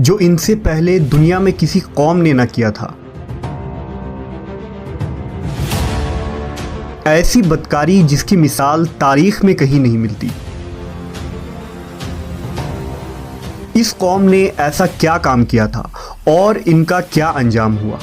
جو ان سے پہلے دنیا میں کسی قوم نے نہ کیا تھا، ایسی بدکاری جس کی مثال تاریخ میں کہیں نہیں ملتی۔ اس قوم نے ایسا کیا کام کیا تھا اور ان کا کیا انجام ہوا؟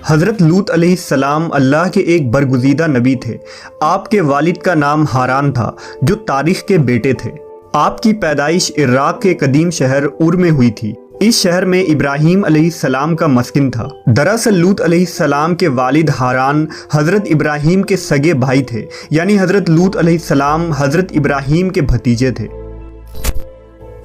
حضرت لوط علیہ السلام اللہ کے ایک برگزیدہ نبی تھے۔ آپ کے والد کا نام ہاران تھا جو تاریخ کے بیٹے تھے۔ آپ کی پیدائش عراق کے قدیم شہر اور میں ہوئی تھی۔ اس شہر میں ابراہیم علیہ السلام کا مسکن تھا۔ دراصل لوط علیہ السلام کے والد ہاران حضرت ابراہیم کے سگے بھائی تھے، یعنی حضرت لوط علیہ السلام حضرت ابراہیم کے بھتیجے تھے۔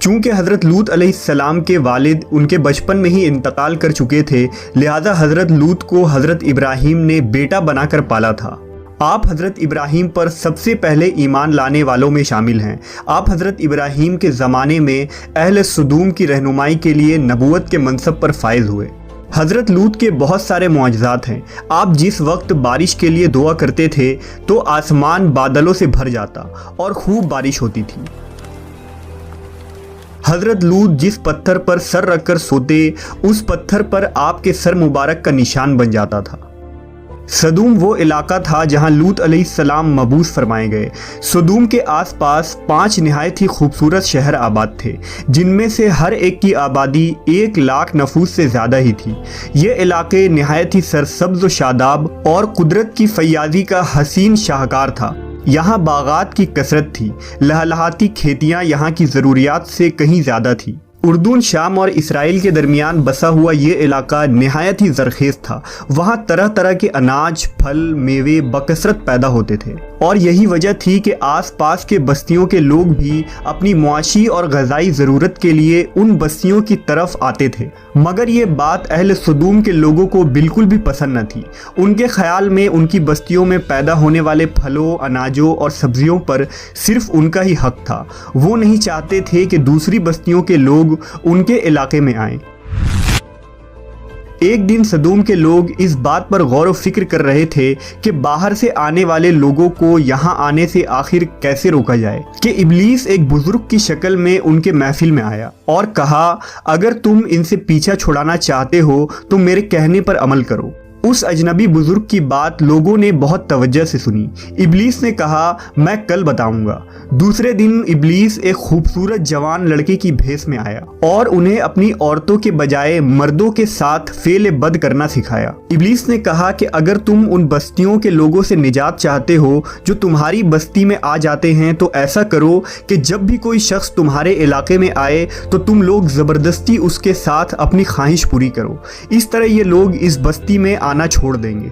چونکہ حضرت لوط علیہ السلام کے والد ان کے بچپن میں ہی انتقال کر چکے تھے، لہذا حضرت لوط کو حضرت ابراہیم نے بیٹا بنا کر پالا تھا۔ آپ حضرت ابراہیم پر سب سے پہلے ایمان لانے والوں میں شامل ہیں۔ آپ حضرت ابراہیم کے زمانے میں اہل سدوم کی رہنمائی کے لیے نبوت کے منصب پر فائز ہوئے۔ حضرت لوط کے بہت سارے معجزات ہیں۔ آپ جس وقت بارش کے لیے دعا کرتے تھے تو آسمان بادلوں سے بھر جاتا اور خوب بارش ہوتی تھی۔ حضرت لوط جس پتھر پر سر رکھ کر سوتے، اس پتھر پر آپ کے سر مبارک کا نشان بن جاتا تھا۔ سدوم وہ علاقہ تھا جہاں لوط علیہ السلام مبعوث فرمائے گئے۔ سدوم کے آس پاس 5 نہایت ہی خوبصورت شہر آباد تھے، جن میں سے ہر ایک کی آبادی 1,00,000 نفوس سے زیادہ ہی تھی۔ یہ علاقے نہایت ہی سرسبز و شاداب اور قدرت کی فیاضی کا حسین شاہکار تھا۔ یہاں باغات کی کثرت تھی، لہلہاتی کھیتیاں یہاں کی ضروریات سے کہیں زیادہ تھی۔ اردن، شام اور اسرائیل کے درمیان بسا ہوا یہ علاقہ نہایت ہی زرخیز تھا۔ وہاں طرح طرح کے اناج، پھل، میوے بکثرت پیدا ہوتے تھے، اور یہی وجہ تھی کہ آس پاس کے بستیوں کے لوگ بھی اپنی معاشی اور غذائی ضرورت کے لیے ان بستیوں کی طرف آتے تھے۔ مگر یہ بات اہل سدوم کے لوگوں کو بالکل بھی پسند نہ تھی۔ ان کے خیال میں ان کی بستیوں میں پیدا ہونے والے پھلوں، اناجوں اور سبزیوں پر صرف ان کا ہی حق تھا۔ وہ نہیں چاہتے تھے کہ دوسری بستیوں کے لوگ ان کے علاقے میں آئیں۔ ایک دن سدوم کے لوگ اس بات پر غور و فکر کر رہے تھے کہ باہر سے آنے والے لوگوں کو یہاں آنے سے آخر کیسے روکا جائے، کہ ابلیس ایک بزرگ کی شکل میں ان کے محفل میں آیا اور کہا، اگر تم ان سے پیچھا چھڑانا چاہتے ہو تو میرے کہنے پر عمل کرو۔ اس اجنبی بزرگ کی بات لوگوں نے بہت توجہ سے سنی۔ ابلیس نے کہا، میں کل بتاؤں گا۔ دوسرے دن ابلیس ایک خوبصورت جوان لڑکے کی بھیس میں آیا اور انہیں اپنی عورتوں کے بجائے مردوں کے ساتھ فعل بد کرنا سکھایا۔ ابلیس نے کہا کہ اگر تم ان بستیوں کے لوگوں سے نجات چاہتے ہو جو تمہاری بستی میں آ جاتے ہیں تو ایسا کرو کہ جب بھی کوئی شخص تمہارے علاقے میں آئے تو تم لوگ زبردستی اس کے ساتھ اپنی خواہش پوری کرو۔ اس طرح یہ لوگ اس بستی میں آنا چھوڑ دیں گے۔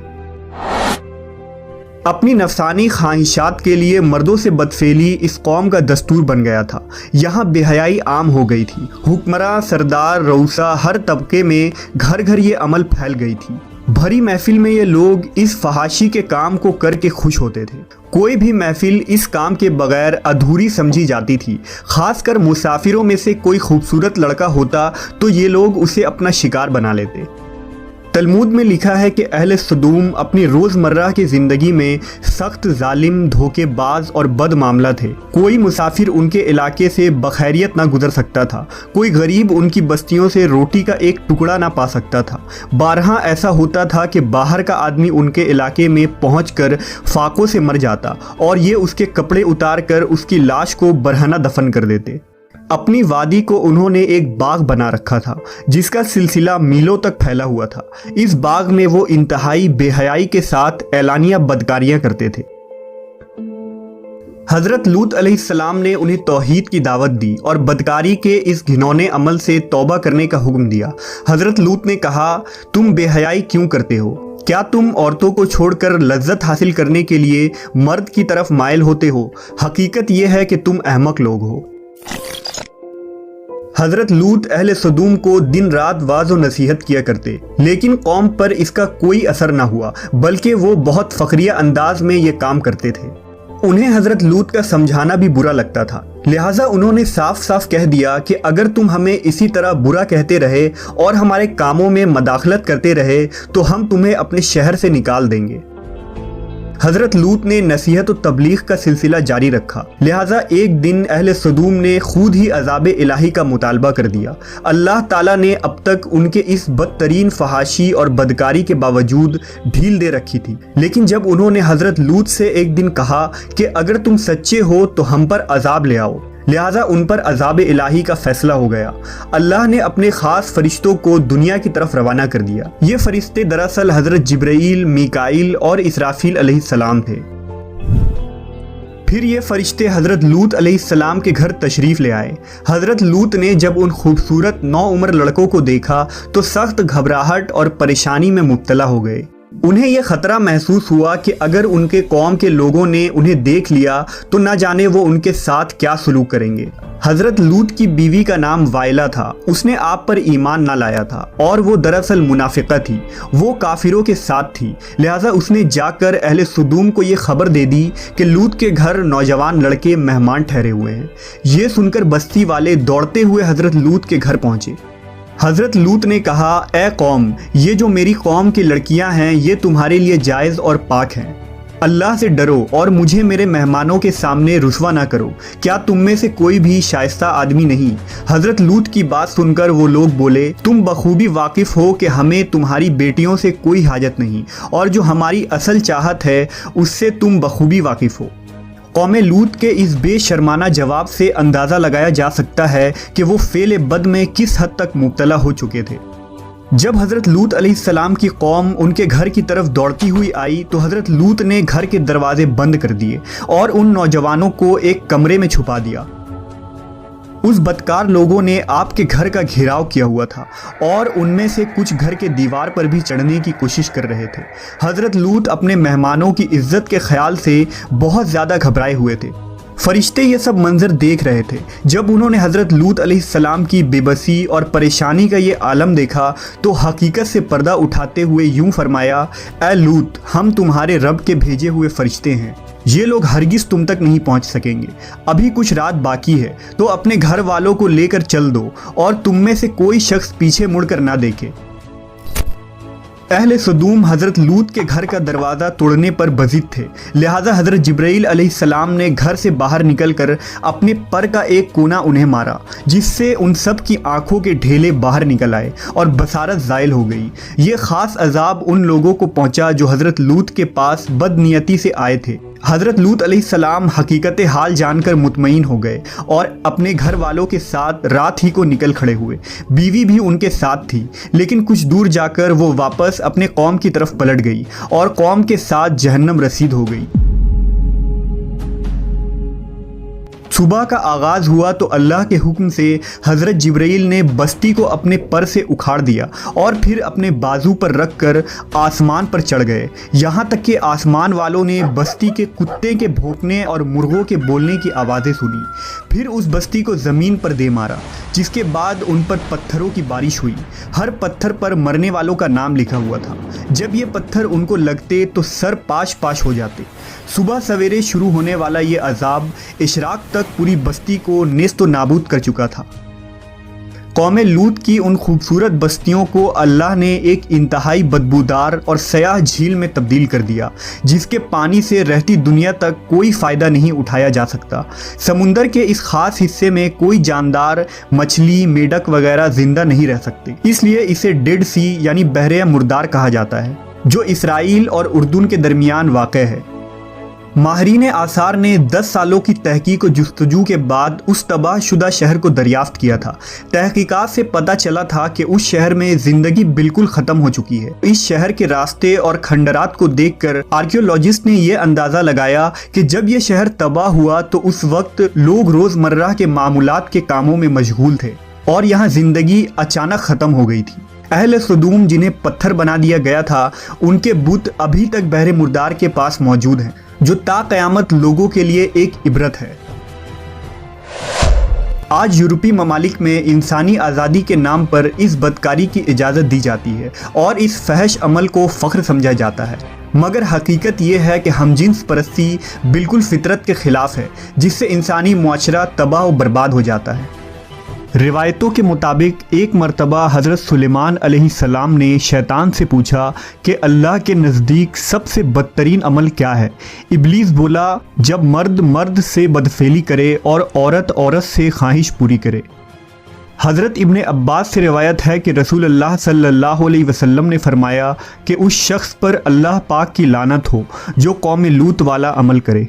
اپنی نفسانی خواہشات کے لیے مردوں سے بدفعلی اس قوم کا دستور بن گیا تھا۔ یہاں بے حیائی عام ہو گئی تھی۔ حکمراں، سردار، رؤسا، ہر طبقے میں گھر گھر یہ عمل پھیل گئی تھی۔ بھری محفل میں یہ لوگ اس فحاشی کے کام کو کر کے خوش ہوتے تھے۔ کوئی بھی محفل اس کام کے بغیر ادھوری سمجھی جاتی تھی۔ خاص کر مسافروں میں سے کوئی خوبصورت لڑکا ہوتا تو یہ لوگ اسے اپنا شکار بنا لیتے۔ تلمود میں لکھا ہے کہ اہل سدوم اپنی روزمرہ کی زندگی میں سخت ظالم، دھوکے باز اور بد معاملہ تھے۔ کوئی مسافر ان کے علاقے سے بخیریت نہ گزر سکتا تھا۔ کوئی غریب ان کی بستیوں سے روٹی کا ایک ٹکڑا نہ پا سکتا تھا۔ بارہا ایسا ہوتا تھا کہ باہر کا آدمی ان کے علاقے میں پہنچ کر فاقوں سے مر جاتا اور یہ اس کے کپڑے اتار کر اس کی لاش کو برہنہ دفن کر دیتے۔ اپنی وادی کو انہوں نے ایک باغ بنا رکھا تھا جس کا سلسلہ میلوں تک پھیلا ہوا تھا۔ اس باغ میں وہ انتہائی بے حیائی کے ساتھ اعلانیہ بدکاریاں کرتے تھے۔ حضرت لوط علیہ السلام نے انہیں توحید کی دعوت دی اور بدکاری کے اس گھنونے عمل سے توبہ کرنے کا حکم دیا۔ حضرت لوط نے کہا، تم بے حیائی کیوں کرتے ہو؟ کیا تم عورتوں کو چھوڑ کر لذت حاصل کرنے کے لیے مرد کی طرف مائل ہوتے ہو؟ حقیقت یہ ہے کہ تم احمق لوگ ہو۔ حضرت لوط اہل سدوم کو دن رات واعظ و نصیحت کیا کرتے، لیکن قوم پر اس کا کوئی اثر نہ ہوا، بلکہ وہ بہت فخریہ انداز میں یہ کام کرتے تھے۔ انہیں حضرت لوط کا سمجھانا بھی برا لگتا تھا، لہٰذا انہوں نے صاف صاف کہہ دیا کہ اگر تم ہمیں اسی طرح برا کہتے رہے اور ہمارے کاموں میں مداخلت کرتے رہے تو ہم تمہیں اپنے شہر سے نکال دیں گے۔ حضرت لوط نے نصیحت و تبلیغ کا سلسلہ جاری رکھا، لہٰذا ایک دن اہل سدوم نے خود ہی عذاب الہی کا مطالبہ کر دیا۔ اللہ تعالیٰ نے اب تک ان کے اس بدترین فحاشی اور بدکاری کے باوجود ڈھیل دے رکھی تھی، لیکن جب انہوں نے حضرت لوط سے ایک دن کہا کہ اگر تم سچے ہو تو ہم پر عذاب لے آؤ، لہٰذا ان پر عذاب الہی کا فیصلہ ہو گیا۔ اللہ نے اپنے خاص فرشتوں کو دنیا کی طرف روانہ کر دیا۔ یہ فرشتے دراصل حضرت جبرائیل، میکائیل اور اسرافیل علیہ السلام تھے۔ پھر یہ فرشتے حضرت لوط علیہ السلام کے گھر تشریف لے آئے۔ حضرت لوط نے جب ان خوبصورت نوعمر لڑکوں کو دیکھا تو سخت گھبراہٹ اور پریشانی میں مبتلا ہو گئے۔ انہیں یہ خطرہ محسوس ہوا کہ اگر ان کے قوم کے لوگوں نے انہیں دیکھ لیا تو نہ جانے وہ ان کے ساتھ کیا سلوک کریں گے۔ حضرت لوط کی بیوی کا نام وائلہ تھا، اس نے آپ پر ایمان نہ لایا تھا اور وہ دراصل منافقہ تھی، وہ کافروں کے ساتھ تھی، لہٰذا اس نے جا کر اہل سدوم کو یہ خبر دے دی کہ لوط کے گھر نوجوان لڑکے مہمان ٹھہرے ہوئے ہیں۔ یہ سن کر بستی والے دوڑتے ہوئے حضرت لوط کے گھر پہنچے۔ حضرت لوط نے کہا، اے قوم، یہ جو میری قوم کی لڑکیاں ہیں یہ تمہارے لیے جائز اور پاک ہیں، اللہ سے ڈرو اور مجھے میرے مہمانوں کے سامنے رسوا نہ کرو۔ کیا تم میں سے کوئی بھی شائستہ آدمی نہیں؟ حضرت لوط کی بات سن کر وہ لوگ بولے، تم بخوبی واقف ہو کہ ہمیں تمہاری بیٹیوں سے کوئی حاجت نہیں، اور جو ہماری اصل چاہت ہے اس سے تم بخوبی واقف ہو۔ قوم لوط کے اس بے شرمانہ جواب سے اندازہ لگایا جا سکتا ہے کہ وہ فعل بد میں کس حد تک مبتلا ہو چکے تھے۔ جب حضرت لوط علیہ السلام کی قوم ان کے گھر کی طرف دوڑتی ہوئی آئی تو حضرت لوط نے گھر کے دروازے بند کر دیے اور ان نوجوانوں کو ایک کمرے میں چھپا دیا۔ اس بدکار لوگوں نے آپ کے گھر کا گھیراؤ کیا ہوا تھا اور ان میں سے کچھ گھر کے دیوار پر بھی چڑھنے کی کوشش کر رہے تھے۔ حضرت لوط اپنے مہمانوں کی عزت کے خیال سے بہت زیادہ گھبرائے ہوئے تھے۔ فرشتے یہ سب منظر دیکھ رہے تھے۔ جب انہوں نے حضرت لوط علیہ السلام کی بے بسی اور پریشانی کا یہ عالم دیکھا تو حقیقت سے پردہ اٹھاتے ہوئے یوں فرمایا، اے لوط، ہم تمہارے رب کے بھیجے ہوئے فرشتے ہیں، یہ لوگ ہرگز تم تک نہیں پہنچ سکیں گے۔ ابھی کچھ رات باقی ہے تو اپنے گھر والوں کو لے کر چل دو اور تم میں سے کوئی شخص پیچھے مڑ کر نہ دیکھے۔ اہل سدوم حضرت لوط کے گھر کا دروازہ توڑنے پر بضد تھے، لہٰذا حضرت جبرائیل علیہ السلام نے گھر سے باہر نکل کر اپنے پر کا ایک کونا انہیں مارا، جس سے ان سب کی آنکھوں کے ڈھیلے باہر نکل آئے اور بصارت زائل ہو گئی۔ یہ خاص عذاب ان لوگوں کو پہنچا جو حضرت لوط کے پاس بد نیتی سے آئے تھے۔ حضرت لوط علیہ السلام حقیقت حال جان کر مطمئن ہو گئے اور اپنے گھر والوں کے ساتھ رات ہی کو نکل کھڑے ہوئے۔ بیوی بھی ان کے ساتھ تھی، لیکن کچھ دور جا کر وہ واپس اپنے قوم کی طرف پلٹ گئی اور قوم کے ساتھ جہنم رسید ہو گئی۔ صبح کا آغاز ہوا تو اللہ کے حکم سے حضرت جبرائیل نے بستی کو اپنے پر سے اکھاڑ دیا اور پھر اپنے بازو پر رکھ کر آسمان پر چڑھ گئے، یہاں تک کہ آسمان والوں نے بستی کے کتے کے بھونکنے اور مرغوں کے بولنے کی آوازیں سنی۔ پھر اس بستی کو زمین پر دے مارا، جس کے بعد ان پر پتھروں کی بارش ہوئی۔ ہر پتھر پر مرنے والوں کا نام لکھا ہوا تھا۔ جب یہ پتھر ان کو لگتے تو سر پاش پاش ہو جاتے۔ صبح سویرے شروع ہونے والا یہ عذاب اشراق تک پوری بستی کو نیست و نابود کر چکا تھا۔ قوم لوط کی ان خوبصورت بستیوں کو اللہ نے ایک انتہائی بدبودار اور سیاہ جھیل میں تبدیل کر دیا، جس کے پانی سے رہتی دنیا تک کوئی فائدہ نہیں اٹھایا جا سکتا۔ سمندر کے اس خاص حصے میں کوئی جاندار، مچھلی، میڈک وغیرہ زندہ نہیں رہ سکتے، اس لیے اسے ڈیڈ سی یعنی بحر مردار کہا جاتا ہے، جو اسرائیل اور اردن کے درمیان واقع ہے۔ ماہرین آثار نے 10 سالوں کی تحقیق و جستجو کے بعد اس تباہ شدہ شہر کو دریافت کیا تھا۔ تحقیقات سے پتہ چلا تھا کہ اس شہر میں زندگی بالکل ختم ہو چکی ہے۔ اس شہر کے راستے اور کھنڈرات کو دیکھ کر آرکیولوجسٹ نے یہ اندازہ لگایا کہ جب یہ شہر تباہ ہوا تو اس وقت لوگ روزمرہ کے معمولات کے کاموں میں مشغول تھے اور یہاں زندگی اچانک ختم ہو گئی تھی۔ اہل سدوم جنہیں پتھر بنا دیا گیا تھا، ان کے بت ابھی تک بحر مردار کے پاس موجود ہیں، جو تا قیامت لوگوں کے لیے ایک عبرت ہے۔ آج یورپی ممالک میں انسانی آزادی کے نام پر اس بدکاری کی اجازت دی جاتی ہے اور اس فحش عمل کو فخر سمجھا جاتا ہے، مگر حقیقت یہ ہے کہ ہم جنس پرستی بالکل فطرت کے خلاف ہے، جس سے انسانی معاشرہ تباہ و برباد ہو جاتا ہے۔ روایتوں کے مطابق ایک مرتبہ حضرت سلیمان علیہ السلام نے شیطان سے پوچھا کہ اللہ کے نزدیک سب سے بدترین عمل کیا ہے؟ ابلیس بولا، جب مرد مرد سے بدفعلی کرے اور عورت عورت سے خواہش پوری کرے۔ حضرت ابن عباس سے روایت ہے کہ رسول اللہ صلی اللہ علیہ وسلم نے فرمایا کہ اس شخص پر اللہ پاک کی لعنت ہو جو قوم لوط والا عمل کرے۔